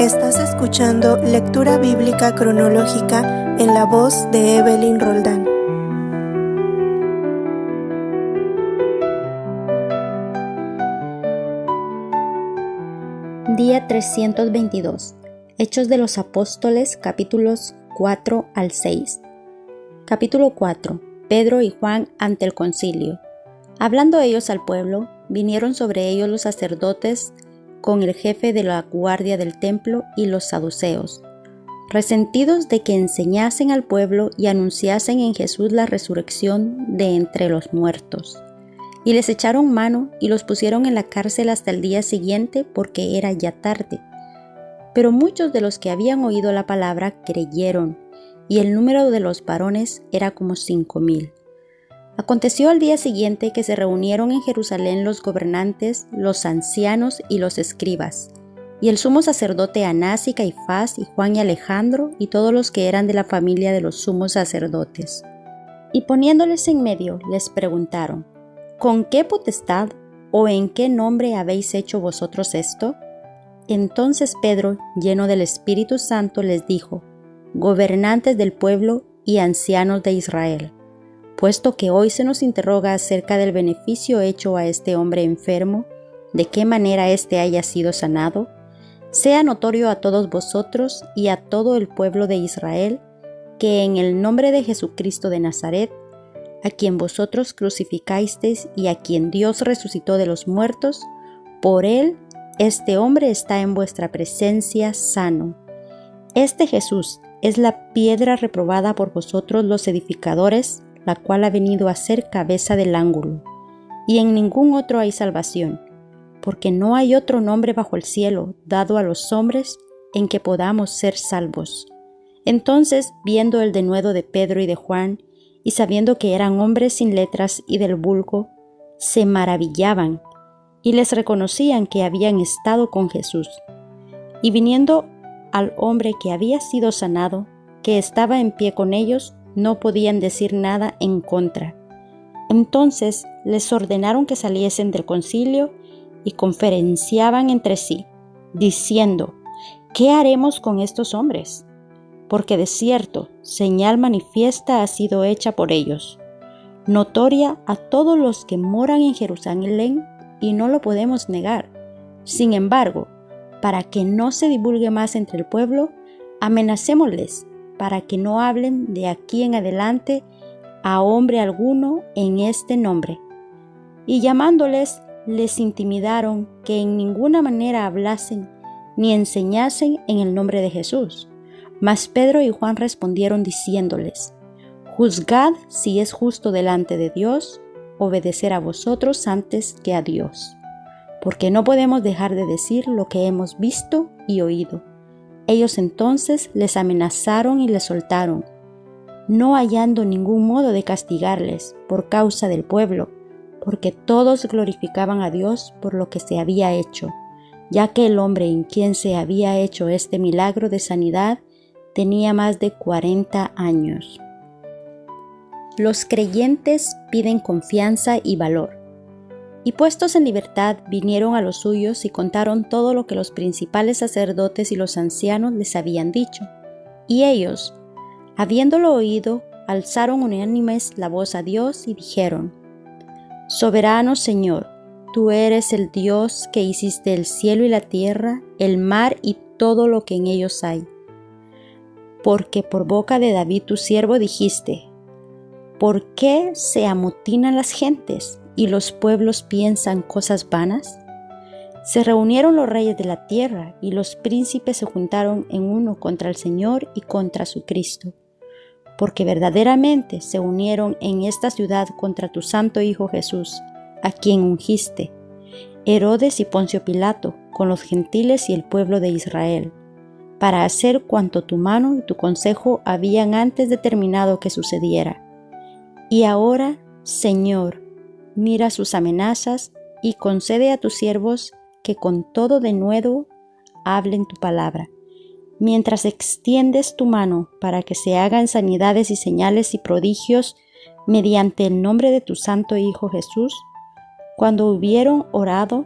Estás escuchando lectura bíblica cronológica en la voz de Evelyn Roldán. Día 322. Hechos de los Apóstoles, capítulos 4 al 6. Capítulo 4. Pedro y Juan ante el concilio. Hablando ellos al pueblo, vinieron sobre ellos los sacerdotes con el jefe de la guardia del templo y los saduceos, resentidos de que enseñasen al pueblo y anunciasen en Jesús la resurrección de entre los muertos. Y les echaron mano y los pusieron en la cárcel hasta el día siguiente, porque era ya tarde. Pero muchos de los que habían oído la palabra creyeron, y el número de los varones era como 5,000. Aconteció al día siguiente que se reunieron en Jerusalén los gobernantes, los ancianos y los escribas, y el sumo sacerdote Anás y Caifás y Juan y Alejandro y todos los que eran de la familia de los sumos sacerdotes. Y poniéndoles en medio, les preguntaron: ¿con qué potestad o en qué nombre habéis hecho vosotros esto? Entonces Pedro, lleno del Espíritu Santo, les dijo: gobernantes del pueblo y ancianos de Israel, puesto que hoy se nos interroga acerca del beneficio hecho a este hombre enfermo, de qué manera éste haya sido sanado, sea notorio a todos vosotros y a todo el pueblo de Israel, que en el nombre de Jesucristo de Nazaret, a quien vosotros crucificasteis y a quien Dios resucitó de los muertos, por él este hombre está en vuestra presencia sano. Este Jesús es la piedra reprobada por vosotros los edificadores, la cual ha venido a ser cabeza del ángulo. Y en ningún otro hay salvación, porque no hay otro nombre bajo el cielo dado a los hombres en que podamos ser salvos. Entonces, viendo el denuedo de Pedro y de Juan, y sabiendo que eran hombres sin letras y del vulgo, se maravillaban, y les reconocían que habían estado con Jesús. Y viniendo al hombre que había sido sanado, que estaba en pie con ellos, no podían decir nada en contra. Entonces les ordenaron que saliesen del concilio y conferenciaban entre sí, diciendo: ¿qué haremos con estos hombres? Porque de cierto, señal manifiesta ha sido hecha por ellos, notoria a todos los que moran en Jerusalén, y no lo podemos negar. Sin embargo, para que no se divulgue más entre el pueblo, amenacémosles, para que no hablen de aquí en adelante a hombre alguno en este nombre. Y llamándoles, les intimidaron que en ninguna manera hablasen ni enseñasen en el nombre de Jesús. Mas Pedro y Juan respondieron diciéndoles: juzgad si es justo delante de Dios obedecer a vosotros antes que a Dios, porque no podemos dejar de decir lo que hemos visto y oído. Ellos entonces les amenazaron y les soltaron, no hallando ningún modo de castigarles por causa del pueblo, porque todos glorificaban a Dios por lo que se había hecho, ya que el hombre en quien se había hecho este milagro de sanidad tenía más de 40 años. Los creyentes piden confianza y valor. Y puestos en libertad, vinieron a los suyos y contaron todo lo que los principales sacerdotes y los ancianos les habían dicho. Y ellos, habiéndolo oído, alzaron unánimes la voz a Dios y dijeron: Soberano Señor, tú eres el Dios que hiciste el cielo y la tierra, el mar y todo lo que en ellos hay. Porque por boca de David tu siervo dijiste: ¿por qué se amotinan las gentes y los pueblos piensan cosas vanas? Se reunieron los reyes de la tierra y los príncipes se juntaron en uno contra el Señor y contra su Cristo, porque verdaderamente se unieron en esta ciudad contra tu santo Hijo Jesús, a quien ungiste, Herodes y Poncio Pilato, con los gentiles y el pueblo de Israel, para hacer cuanto tu mano y tu consejo habían antes determinado que sucediera. Y ahora, Señor, mira sus amenazas y concede a tus siervos que con todo denuedo hablen tu palabra, mientras extiendes tu mano para que se hagan sanidades y señales y prodigios mediante el nombre de tu santo Hijo Jesús. Cuando hubieron orado,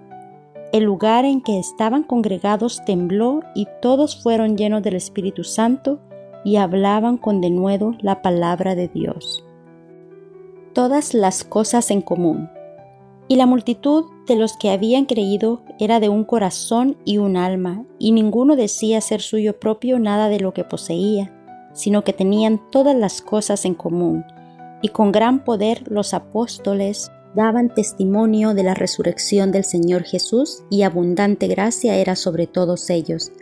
el lugar en que estaban congregados tembló y todos fueron llenos del Espíritu Santo y hablaban con denuedo la palabra de Dios. Todas las cosas en común. Y la multitud de los que habían creído era de un corazón y un alma, y ninguno decía ser suyo propio nada de lo que poseía, sino que tenían todas las cosas en común, y con gran poder los apóstoles daban testimonio de la resurrección del Señor Jesús, y abundante gracia era sobre todos ellos.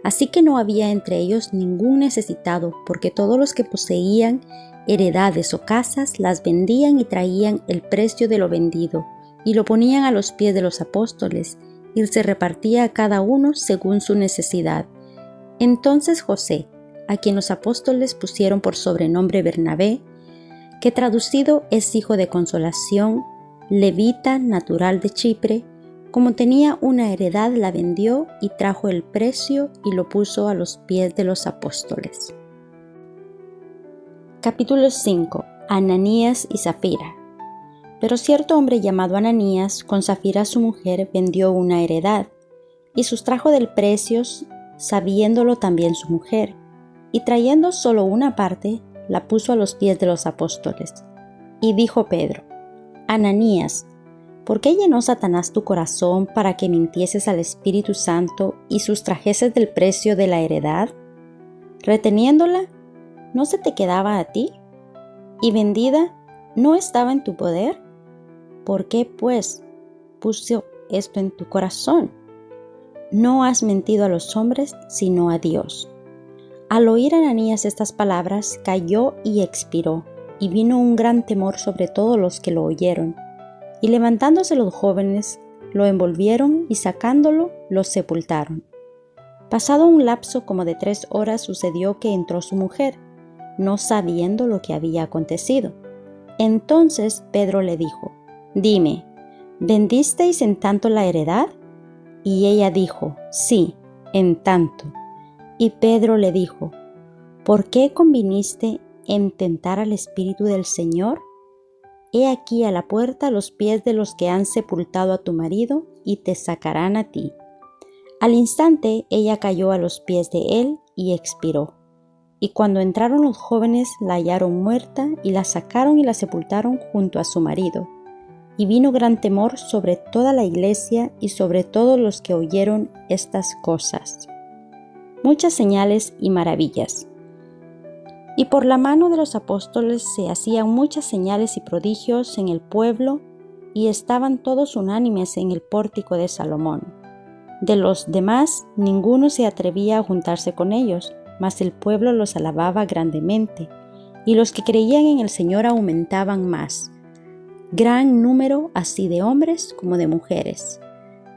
Así que no había entre ellos ningún necesitado, porque todos los que poseían heredades o casas las vendían y traían el precio de lo vendido, y lo ponían a los pies de los apóstoles, y se repartía a cada uno según su necesidad. Entonces José, a quien los apóstoles pusieron por sobrenombre Bernabé, que traducido es hijo de consolación, levita natural de Chipre, como tenía una heredad la vendió y trajo el precio y lo puso a los pies de los apóstoles. Capítulo 5. Ananías y Zafira. Pero cierto hombre llamado Ananías, con Zafira su mujer, vendió una heredad, y sustrajo del precio, sabiéndolo también su mujer, y trayendo solo una parte, la puso a los pies de los apóstoles. Y dijo Pedro: Ananías, ¿por qué llenó Satanás tu corazón para que mintieses al Espíritu Santo y sustrajeses del precio de la heredad? Reteniéndola, ¿no se te quedaba a ti? ¿Y vendida, no estaba en tu poder? ¿Por qué, pues, puso esto en tu corazón? No has mentido a los hombres, sino a Dios. Al oír Ananías estas palabras, cayó y expiró, y vino un gran temor sobre todos los que lo oyeron. Y levantándose los jóvenes, lo envolvieron y sacándolo, lo sepultaron. Pasado un lapso como de 3 horas, sucedió que entró su mujer, no sabiendo lo que había acontecido. Entonces Pedro le dijo: Dime, ¿vendisteis en tanto la heredad? Y ella dijo: Sí, en tanto. Y Pedro le dijo: ¿Por qué conviniste en tentar al Espíritu del Señor? He aquí a la puerta los pies de los que han sepultado a tu marido, y te sacarán a ti. Al instante ella cayó a los pies de él y expiró. Y cuando entraron los jóvenes la hallaron muerta, y la sacaron y la sepultaron junto a su marido. Y vino gran temor sobre toda la iglesia y sobre todos los que oyeron estas cosas. Muchas señales y maravillas. Y por la mano de los apóstoles se hacían muchas señales y prodigios en el pueblo, y estaban todos unánimes en el pórtico de Salomón. De los demás, ninguno se atrevía a juntarse con ellos, mas el pueblo los alababa grandemente, y los que creían en el Señor aumentaban más. Gran número así de hombres como de mujeres,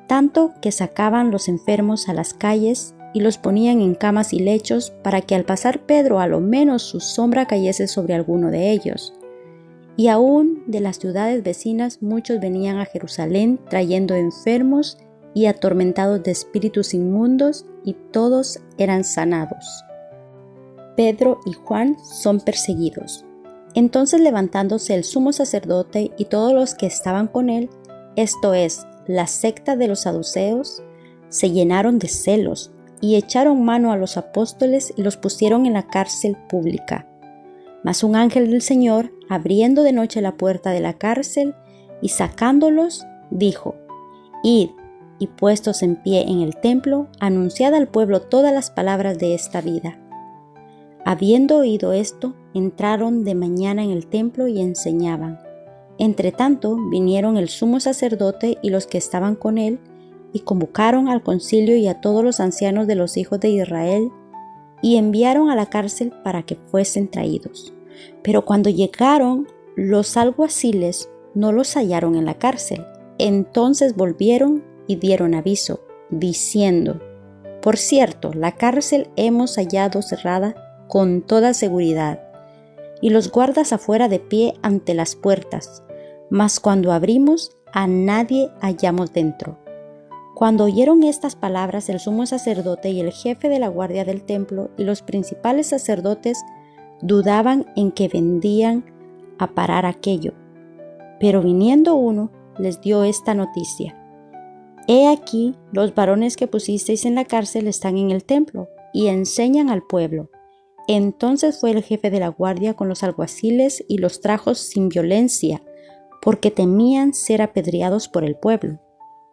tanto que sacaban los enfermos a las calles y los ponían en camas y lechos, para que al pasar Pedro a lo menos su sombra cayese sobre alguno de ellos. Y aún de las ciudades vecinas muchos venían a Jerusalén trayendo enfermos y atormentados de espíritus inmundos, y todos eran sanados. Pedro y Juan son perseguidos. Entonces, levantándose el sumo sacerdote y todos los que estaban con él, esto es, la secta de los saduceos, se llenaron de celos y echaron mano a los apóstoles y los pusieron en la cárcel pública. Mas un ángel del Señor, abriendo de noche la puerta de la cárcel y sacándolos, dijo: Id, y puestos en pie en el templo, anunciad al pueblo todas las palabras de esta vida. Habiendo oído esto, entraron de mañana en el templo y enseñaban. Entretanto, vinieron el sumo sacerdote y los que estaban con él, y convocaron al concilio y a todos los ancianos de los hijos de Israel, y enviaron a la cárcel para que fuesen traídos. Pero cuando llegaron, los alguaciles no los hallaron en la cárcel. Entonces volvieron y dieron aviso, diciendo: Por cierto, la cárcel hemos hallado cerrada con toda seguridad, y los guardas afuera de pie ante las puertas, mas cuando abrimos, a nadie hallamos dentro. Cuando oyeron estas palabras, el sumo sacerdote y el jefe de la guardia del templo y los principales sacerdotes dudaban en que vendían a parar aquello. Pero viniendo uno, les dio esta noticia: He aquí, los varones que pusisteis en la cárcel están en el templo y enseñan al pueblo. Entonces fue el jefe de la guardia con los alguaciles y los trajo sin violencia, porque temían ser apedreados por el pueblo.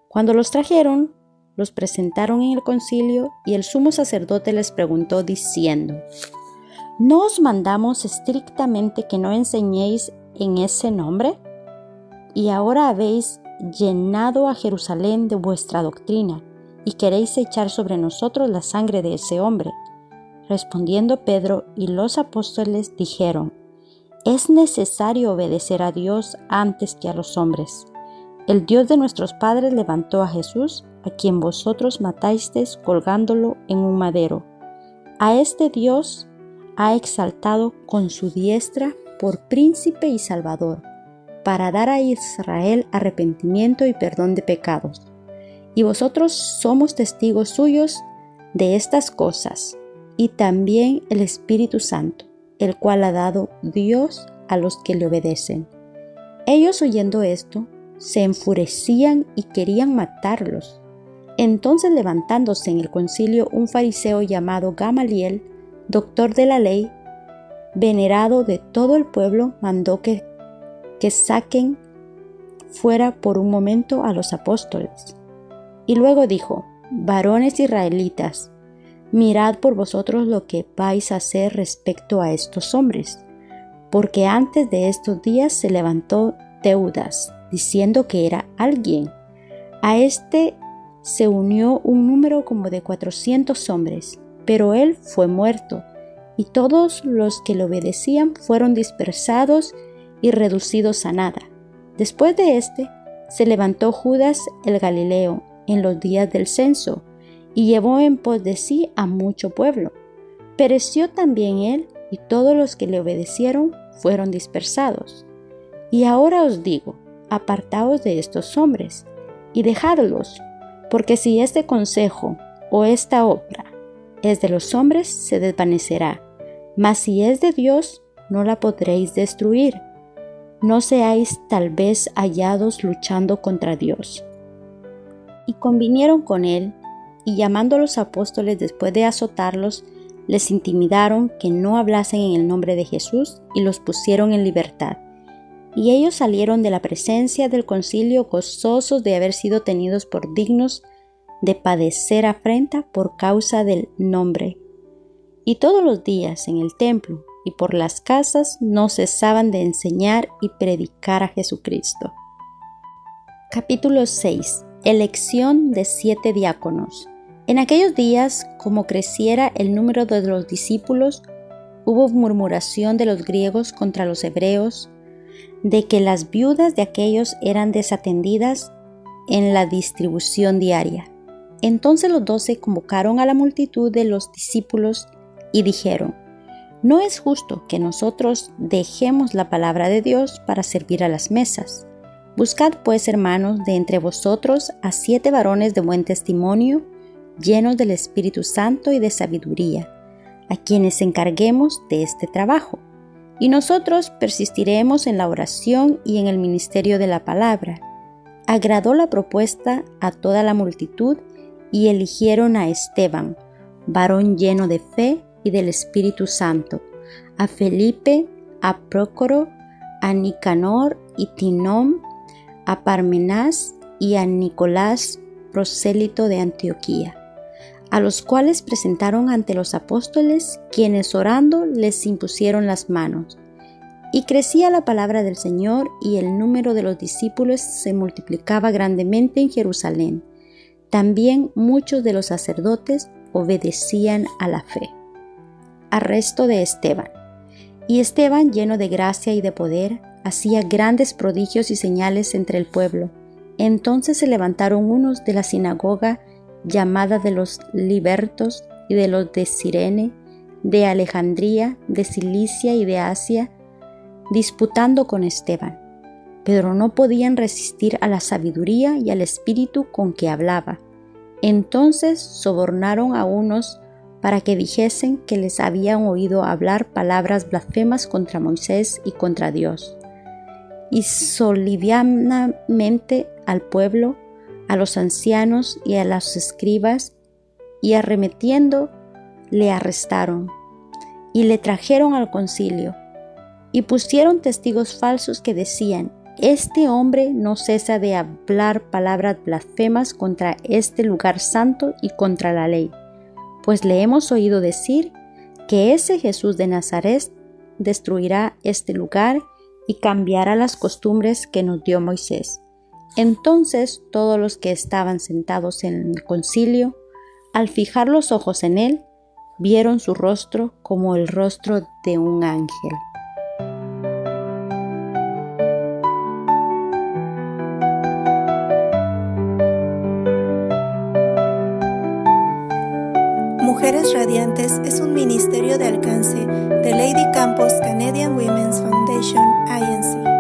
Cuando los trajeron, los presentaron en el concilio y el sumo sacerdote les preguntó diciendo: ¿No os mandamos estrictamente que no enseñéis en ese nombre? Y ahora habéis llenado a Jerusalén de vuestra doctrina y queréis echar sobre nosotros la sangre de ese hombre. Respondiendo Pedro y los apóstoles dijeron: es necesario obedecer a Dios antes que a los hombres. El Dios de nuestros padres levantó a Jesús, a quien vosotros matasteis colgándolo en un madero. A este Dios ha exaltado con su diestra por príncipe y salvador, para dar a Israel arrepentimiento y perdón de pecados. Y vosotros somos testigos suyos de estas cosas, y también el Espíritu Santo, el cual ha dado Dios a los que le obedecen. Ellos, oyendo esto, se enfurecían y querían matarlos. Entonces, levantándose en el concilio un fariseo llamado Gamaliel, doctor de la ley, venerado de todo el pueblo, mandó que saquen fuera por un momento a los apóstoles. Y luego dijo: varones israelitas, mirad por vosotros lo que vais a hacer respecto a estos hombres, porque antes de estos días se levantó Teudas, diciendo que era alguien. A este se unió un número como de 400 hombres, pero él fue muerto, y todos los que le obedecían fueron dispersados y reducidos a nada. Después de este, se levantó Judas el Galileo en los días del censo, y llevó en pos de sí a mucho pueblo. Pereció también él, y todos los que le obedecieron fueron dispersados. Y ahora os digo: apartaos de estos hombres, y dejadlos, porque si este consejo o esta obra es de los hombres, se desvanecerá, mas si es de Dios, no la podréis destruir. No seáis tal vez hallados luchando contra Dios. Y convinieron con él, y llamando a los apóstoles después de azotarlos, les intimidaron que no hablasen en el nombre de Jesús y los pusieron en libertad. Y ellos salieron de la presencia del concilio gozosos de haber sido tenidos por dignos de padecer afrenta por causa del nombre. Y todos los días en el templo y por las casas no cesaban de enseñar y predicar a Jesucristo. Capítulo 6. Elección de 7 diáconos. En aquellos días, como creciera el número de los discípulos, hubo murmuración de los griegos contra los hebreos, de que las viudas de aquellos eran desatendidas en la distribución diaria. Entonces los 12 convocaron a la multitud de los discípulos y dijeron: no es justo que nosotros dejemos la palabra de Dios para servir a las mesas. Buscad pues, hermanos, de entre vosotros a 7 varones de buen testimonio, llenos del Espíritu Santo y de sabiduría, a quienes encarguemos de este trabajo. Y nosotros persistiremos en la oración y en el ministerio de la palabra. Agradó la propuesta a toda la multitud y eligieron a Esteban, varón lleno de fe y del Espíritu Santo, a Felipe, a Prócoro, a Nicanor y Tinón, a Parmenás y a Nicolás, prosélito de Antioquía, a los cuales presentaron ante los apóstoles, quienes orando les impusieron las manos. Y crecía la palabra del Señor, y el número de los discípulos se multiplicaba grandemente en Jerusalén. También muchos de los sacerdotes obedecían a la fe. Arresto de Esteban. Y Esteban, lleno de gracia y de poder, hacía grandes prodigios y señales entre el pueblo. Entonces se levantaron unos de la sinagoga llamada de los libertos y de los de Cirene, de Alejandría, de Cilicia y de Asia, disputando con Esteban. Pero no podían resistir a la sabiduría y al espíritu con que hablaba. Entonces sobornaron a unos para que dijesen que les habían oído hablar palabras blasfemas contra Moisés y contra Dios. Y solivianamente al pueblo a los ancianos y a los escribas, y arremetiendo, le arrestaron, y le trajeron al concilio, y pusieron testigos falsos que decían: este hombre no cesa de hablar palabras blasfemas contra este lugar santo y contra la ley, pues le hemos oído decir que ese Jesús de Nazaret destruirá este lugar y cambiará las costumbres que nos dio Moisés. Entonces todos los que estaban sentados en el concilio, al fijar los ojos en él, vieron su rostro como el rostro de un ángel. Mujeres Radiantes es un ministerio de alcance de Lady Campos Canadian Women's Foundation, INC.